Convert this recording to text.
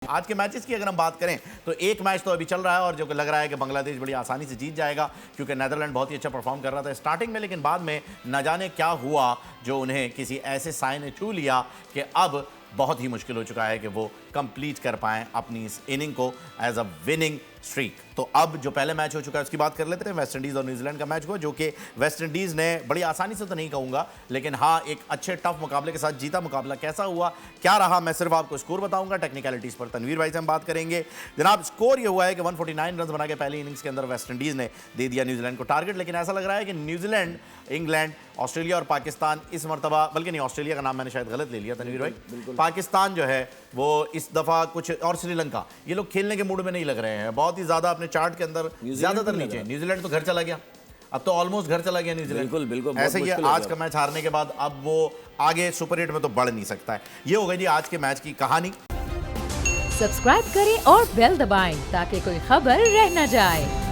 आज के मैचेस की अगर हम बात करें तो एक मैच तो अभी चल रहा है और जो लग रहा है कि बांग्लादेश बड़ी आसानी से जीत जाएगा, क्योंकि नेदरलैंड बहुत ही अच्छा परफॉर्म कर रहा था स्टार्टिंग में, लेकिन बाद में न जाने क्या हुआ जो उन्हें किसी ऐसे साइन ने छू लिया कि अब बहुत ही मुश्किल हो चुका है कि वो कंप्लीट कर पाएं अपनी इस इनिंग को एज अ विनिंग स्ट्रीक। तो अब जो पहले मैच हो चुका है उसकी बात कर लेते हैं। वेस्ट इंडीज़ और न्यूजीलैंड का मैच हुआ, जो कि वेस्ट इंडीज़ ने बड़ी आसानी से तो नहीं कहूँगा, लेकिन हाँ एक अच्छे टफ मुकाबले के साथ जीता। मुकाबला कैसा हुआ, क्या रहा, मैं सिर्फ आपको स्कोर बताऊंगा। टेक्निकलिटीज़ पर तनवीर भाई से हम बात करेंगे। जनाब, स्कोर ये हुआ है कि 149 रन बना के पहली इनिंग्स के अंदर वेस्ट इंडीज़ ने दे दिया न्यूजीलैंड को टारगेट, लेकिन ऐसा लग रहा है कि न्यूजीलैंड, इंग्लैंड, ऑस्ट्रेलिया और पाकिस्तान इस मरतबा, बल्कि नहीं, ऑस्ट्रेलिया का नाम मैंने शायद गलत ले लिया तनवीर भाई, पाकिस्तान जो है वो इस दफ़ा कुछ, और श्रीलंका, ये लोग खेलने के मूड में नहीं लग रहे हैं, बहुत ही ज़्यादा अपने चार्ट के अंदर ज़्यादातर नीचे। न्यूजीलैंड तो घर चला गया, अब तो ऑलमोस्ट घर चला गया न्यूजीलैंड। बिल्कुल ऐसे ही आज का मैच हारने के बाद अब वो आगे सुपर 8 में तो बढ़ नहीं सकता है। ये हो गई जी आज के मैच की कहानी। सब्सक्राइब करें और बेल दबाएं ताकि कोई खबर रह न जाए।